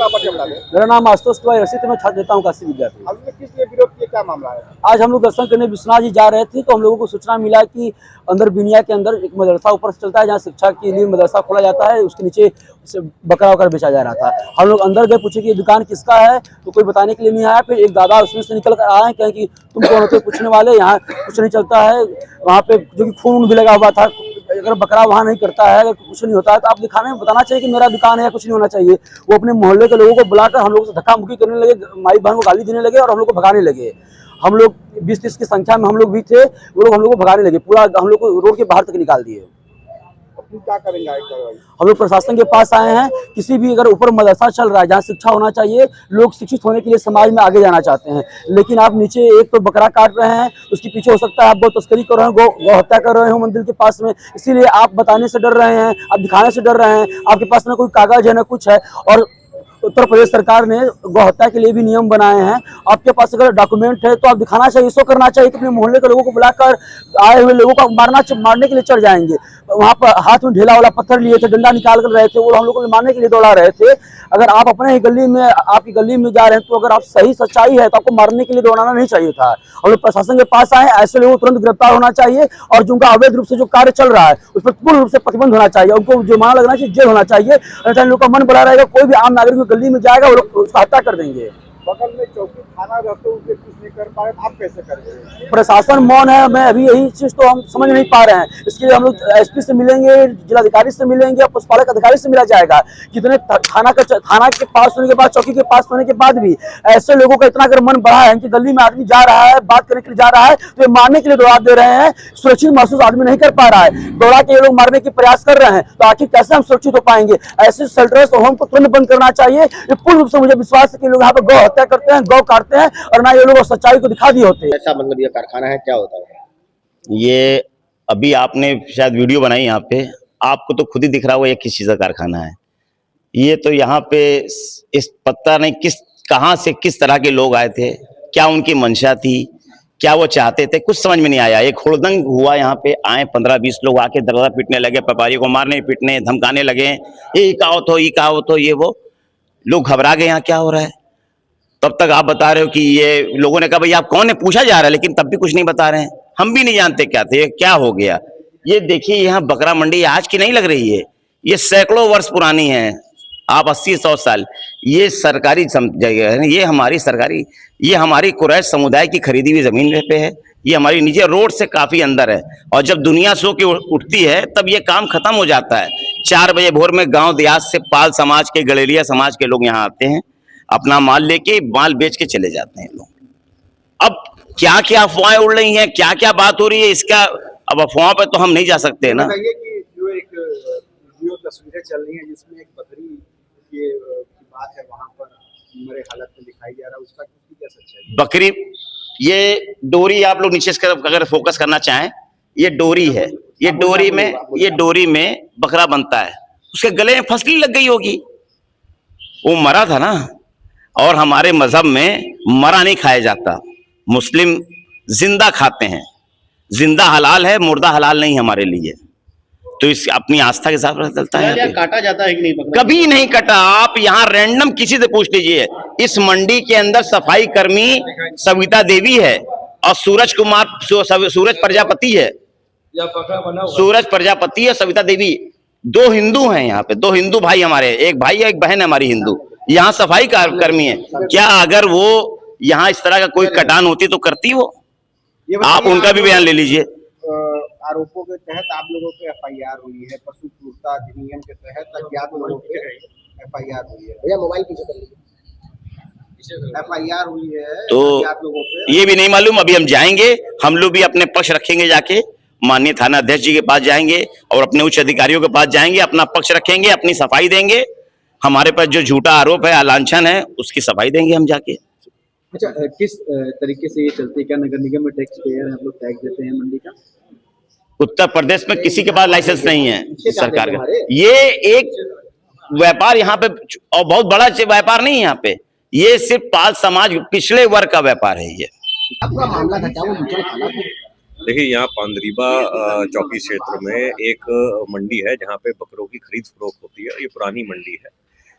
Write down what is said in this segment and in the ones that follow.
नाम पर बता दें। मेरा नाम आशुतोष तिवारी रसिक, मैं छात्र नेता हूँ काशी विद्यार्थी। अभी किस लिए विरोध किया, क्या मामला है? आज हम लोग दर्शन करने विश्वनाथ जी जा रहे थे तो हम लोगों को सूचना मिला कि अंदर बिनिया के अंदर एक मदरसा ऊपर से चलता है जहाँ शिक्षा के लिए मदरसा खोला जाता है, उसके नीचे बकरा वकरा बेचा जा रहा था। हम लोग अंदर गए, पूछे कि ये दुकान किसका है, तो कोई बताने के लिए नहीं आया। फिर एक दादा उसमें से निकल कर आए, कहें कि तुम कौन होते पूछने वाले, यहाँ कुछ नहीं चलता है। वहाँ पे जो कि खून भी लगा हुआ था, अगर बकरा वहाँ नहीं करता है, अगर कुछ नहीं होता है तो आप दिखाने में बताना चाहिए कि मेरा दुकान है, कुछ नहीं होना चाहिए। वो अपने मोहल्ले के लोगों को बुलाकर हम लोग से धक्का मुक्की करने लगे, माई बहन को गाली देने लगे और हम लोग को भगाने लगे। हम लोग 20-30 की संख्या में हम लोग भी थे, वो लोग हम लोग को भगाने लगे, पूरा हम लोग को रोड के बाहर तक निकाल दिए। क्या करेंगे आगे कार्रवाई? हम लोग प्रशासन के पास आए हैं। किसी भी अगर ऊपर मदरसा चल रहा है जहाँ शिक्षा होना चाहिए, लोग शिक्षित होने के लिए समाज में आगे जाना चाहते हैं, लेकिन आप नीचे एक तो बकरा काट रहे हैं, उसके पीछे हो सकता है आप गौ तस्करी कर रहे हैं, गौ हत्या कर रहे हो मंदिर के पास में, इसीलिए आप बताने से डर रहे हैं, आप दिखाने से डर रहे हैं। आपके पास ना कोई कागज है ना कुछ है। और उत्तर प्रदेश सरकार ने गौ हत्या के लिए भी नियम बनाए हैं। आपके पास अगर डॉक्यूमेंट है तो आप दिखाना चाहिए, शो करना चाहिए कि अपने मोहल्ले के लोगों को बुलाकर आए हुए लोगों को मारने के लिए चढ़ जाएंगे। वहाँ पर हाथ में ढेला वाला पत्थर लिए थे, डंडा निकाल कर रहे थे, वो हम लोग को मारने के लिए दौड़ा रहे थे। अगर आप अपने ही गली में, आपकी गली में जा रहे हैं तो अगर आप सही सच्चाई है तो आपको मारने के लिए दौड़ाना नहीं चाहिए था। हम लोग प्रशासन के पास आए, ऐसे लोगों को तुरंत गिरफ्तार होना चाहिए और जिनका अवैध रूप से जो कार्य चल रहा है उस पर पूर्ण रूप से प्रतिबंध होना चाहिए, उनको जुर्माना लगना चाहिए, जेल होना चाहिए। अन्यथा लोग का मन बड़ा रहेगा, कोई भी आम नागरिक गली में जाएगा वो लोग उसका हत्या कर देंगे। बगल में चौकी थाना रहते हुए कुछ नहीं कर पा रहे, आप कैसे करेंगे? प्रशासन मौन है, मैं अभी यही चीज तो हम समझ नहीं पा रहे हैं। इसके लिए हम लोग एसपी से मिलेंगे, जिलाधिकारी से मिलेंगे और पशुपालक अधिकारी से मिला जाएगा। जितने थाना के पास होने के बाद, चौकी के पास होने के बाद भी ऐसे लोगों का इतना अगर मन बढ़ा है कि गली में आदमी जा रहा है, बात करने के लिए जा रहा है तो ये मारने के लिए दौड़ा दे रहे हैं। सुरक्षित महसूस आदमी नहीं कर पा रहा है, दौड़ा के ये लोग मारने के प्रयास कर रहे हैं, तो आखिर कैसे हम सुरक्षित हो पाएंगे? ऐसे शेल्टर्स होम को तुरंत बंद करना चाहिए। ये पूर्ण रूप से मुझे विश्वास है कि लोग यहाँ पे गौ हत्या करते हैं, गौ काटते हैं और ना ये लोग सच्चाई को दिखा दिए होते। ऐसा मतलब ये कारखाना है, क्या होता है ये? अभी आपने शायद वीडियो बनाई, यहाँ पे आपको तो खुद ही दिख रहा होगा ये किस चीज का कारखाना है। ये तो यहाँ पे इस पता नहीं कहां से किस तरह के लोग आए थे, क्या उनकी मंशा थी, क्या वो चाहते थे, कुछ समझ में नहीं आया। एक हुड़दंग हुआ, यहाँ पे आए 15-20 लोग आके दरवाजा पीटने लगे, व्यापारी को मारने पीटने धमकाने लगे, ये कहो तो ये वो लोग घबरा गए, यहाँ क्या हो रहा है। तब तक आप बता रहे हो कि ये लोगों ने कहा भाई आप कौन है, पूछा जा रहा है, लेकिन तब भी कुछ नहीं बता रहे हैं। हम भी नहीं जानते क्या थे, क्या हो गया। ये देखिए, यहाँ बकरा मंडी आज की नहीं लग रही है, ये सैकड़ों वर्ष पुरानी है, आप 80-100 साल। ये सरकारी जगह है, ये हमारी सरकारी, ये हमारी कुरैश समुदाय की खरीदी हुई जमीन पे है। ये हमारी निजी रोड से काफी अंदर है, और जब दुनिया सो के उठती है तब ये काम खत्म हो जाता है। 4 बजे भोर में गांव देहात से पाल समाज के, गलेरिया समाज के लोग यहाँ आते हैं, अपना माल लेके माल बेच के चले जाते हैं लोग। अब क्या क्या अफवाहें उड़ रही हैं, क्या क्या बात हो रही है, इसका अब अफवाह पे तो हम नहीं जा सकते ना। बताइए कि जो एक वीडियो तस्वीरें चल रही हैं जिसमें एक बकरी की बात है, वहां पर मरे हालत में दिखाई जा रहा है, उसका क्या सच्चाई है? बकरी, ये डोरी आप लोग नीचे अगर फोकस करना चाहें, ये डोरी है, ये डोरी में बकरा बनता है, उसके गले में फसली लग गई होगी, वो मरा था ना। और हमारे मजहब में मरा नहीं खाया जाता, मुस्लिम जिंदा खाते हैं, जिंदा हलाल है, मुर्दा हलाल नहीं हमारे लिए। तो इस अपनी आस्था के साथ चलता है। काटा जाता है कि नहीं? कभी नहीं कटा। आप यहाँ रैंडम किसी से पूछ लीजिए, इस मंडी के अंदर सफाई कर्मी सविता देवी है और सूरज प्रजापति है, सूरज प्रजापति है, सविता देवी, 2 हिंदू हैं यहाँ पे, 2 हिंदू भाई हमारे, एक भाई है एक बहन है हमारी हिंदू, यहाँ सफाई कर्मी है। क्या अगर वो यहाँ इस तरह का कोई कटान होती तो करती वो? आप उनका भी बयान ले लीजिए। आरोपों के तहत आप लोगों पे एफआईआर हुई है, पशु क्रूरता अधिनियम के तहत अज्ञात लोगों पे एफआईआर हुई है। भैया मोबाइल पीछे कर लीजिए। एफआईआर हुई है तो अज्ञात लोगों पे, ये भी नहीं मालूम, अभी हम जाएंगे, हम लोग भी अपने पक्ष रखेंगे, जाके माननीय थाना अध्यक्ष जी के पास जाएंगे और अपने उच्च अधिकारियों के पास जाएंगे, अपना पक्ष रखेंगे, अपनी सफाई देंगे। हमारे पास जो झूठा आरोप है, लांछन है, उसकी सफाई देंगे हम जाके। अच्छा, किस तरीके से ये चलती है? क्या नगर निगम में टैक्स पेयर है, आप लोग टैक्स देते हैं मंडी का? उत्तर प्रदेश में किसी के पास लाइसेंस नहीं है सरकार का। ये एक व्यापार यहाँ पे, और बहुत बड़ा व्यापार नहीं है यहाँ पे, ये सिर्फ पाल समाज पिछले वर्ग का व्यापार है। ये आपका मामला था क्या? वो देखिए, यहाँ पांदरीबा चौकी क्षेत्र में एक मंडी है जहाँ पे बकरों की खरीद फरोख्त होती है। ये पुरानी मंडी है।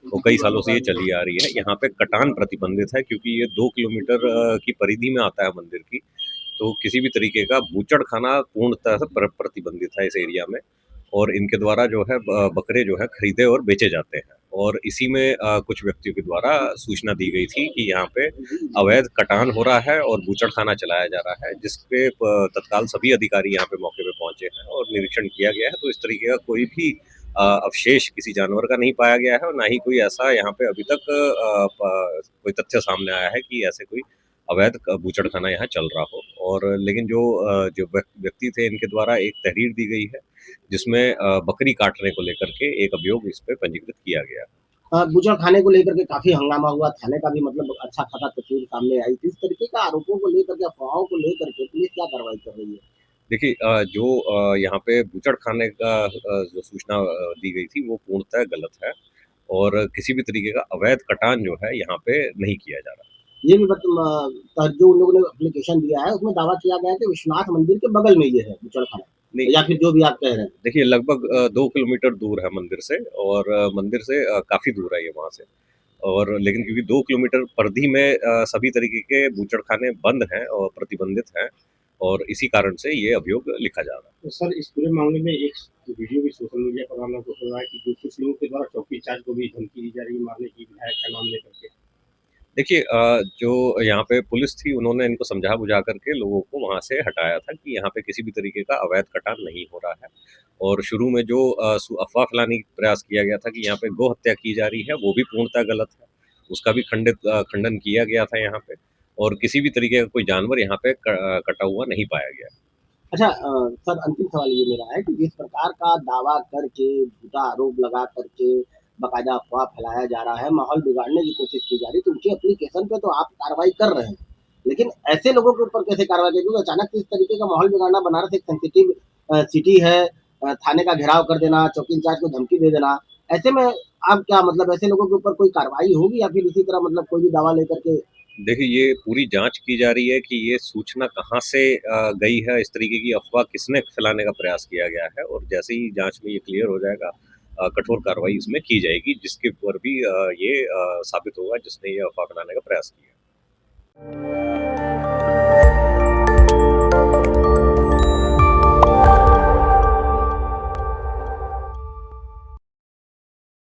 वो कई सालों से ये चली आ रही है। यहाँ पे कटान प्रतिबंधित है क्योंकि ये 2 किलोमीटर की परिधि में आता है मंदिर की, तो किसी भी तरीके का बूचड़खाना पूर्णतः से प्रतिबंधित है इस एरिया में। और इनके द्वारा जो है बकरे जो है खरीदे और बेचे जाते हैं। और इसी में कुछ व्यक्तियों के द्वारा सूचना दी गई थी कि यहाँ पे अवैध कटान हो रहा है और बूचड़खाना चलाया जा रहा है, जिसपे तत्काल सभी अधिकारी यहाँ पे मौके पे पहुंचे हैं और निरीक्षण किया गया है। तो इस तरीके का कोई भी अवशेष किसी जानवर का नहीं पाया गया है और ना ही कोई ऐसा यहाँ पे अभी तक कोई तथ्य सामने आया है कि ऐसे कोई अवैध बूचड़खाना यहाँ चल रहा हो। और लेकिन जो व्यक्ति थे इनके द्वारा एक तहरीर दी गई है जिसमें बकरी काटने को लेकर के एक अभियोग इस पे पंजीकृत किया गया। बूचड़ खाने को लेकर के काफी हंगामा हुआ, थाने का भी मतलब अच्छा खासा तस्वीर सामने आई थी। इस तरीके का आरोपों को लेकर के, अफवाहों को लेकर के पुलिस क्या कार्रवाई कर रही है? देखिए जो यहाँ पे बूचड़खाने का जो सूचना दी गई थी वो पूर्णतः गलत है और किसी भी तरीके का अवैध कटान जो है यहाँ पे नहीं किया जा रहा। ये भी जो उन लोगों ने एप्लीकेशन दिया है उसमें दावा किया गया है कि विश्वनाथ मंदिर के बगल में ये है बूचड़ खाना, नहीं, या फिर जो भी आप कह रहे हैं। देखिए लगभग 2 किलोमीटर दूर है मंदिर से और मंदिर से काफ़ी दूर है ये वहाँ से। और लेकिन क्योंकि 2 किलोमीटर परिधि में सभी तरीके के बूचड़खाने बंद हैं और प्रतिबंधित हैं और इसी कारण से ये अभियोग लिखा जा रहा है। तो सर इस पूरे मामले में एक वीडियो भी सोशल मीडिया पर आना हो रहा है कि जो कुछ लोगों के द्वारा चौकी इंचार्ज को भी धमकी दी जा रही है मारने की, विधायक का नाम लेकर के। देखिए जो यहाँ पे पुलिस थी उन्होंने इनको समझा बुझा करके लोगों को वहाँ से हटाया था कि यहाँ पे किसी भी तरीके का अवैध कटान नहीं हो रहा है। और शुरू में जो अफवाह फैलाने का प्रयास किया गया था कि यहाँ पे गौ हत्या की जा रही है वो भी पूर्णतः गलत है। उसका भी खंडन किया गया था यहाँ पे और किसी भी तरीके का कोई जानवर यहाँ पे कटा हुआ नहीं पाया गया। अच्छा सर, अंतिम सवाल ये मेरा है कि जिस प्रकार का दावा करके, झूठा आरोप लगा करके बाकायदा अफवाह फैलाया जा रहा है, माहौल बिगाड़ने की कोशिश की जा रही है, तो उनकी एप्लीकेशन पे तो आप कार्रवाई कर रहे हैं, लेकिन ऐसे लोगों के ऊपर कैसे कार्रवाई करें? क्योंकि अचानक से इस तरीके का माहौल बिगाड़ना, बनारस एक सेंसिटिव सिटी है, थाने का घेराव कर देना, चौकी इंचार्ज को धमकी दे देना, ऐसे में आप क्या मतलब ऐसे लोगों के ऊपर कोई कार्रवाई होगी या फिर इसी तरह मतलब कोई भी दावा लेकर के? देखिए ये पूरी जांच की जा रही है कि ये सूचना कहाँ से गई है, इस तरीके की अफवाह किसने फैलाने का प्रयास किया गया है और जैसे ही जांच में ये क्लियर हो जाएगा कठोर कार्रवाई इसमें की जाएगी जिसके ऊपर भी ये साबित होगा जिसने ये अफवाह फैलाने का प्रयास किया।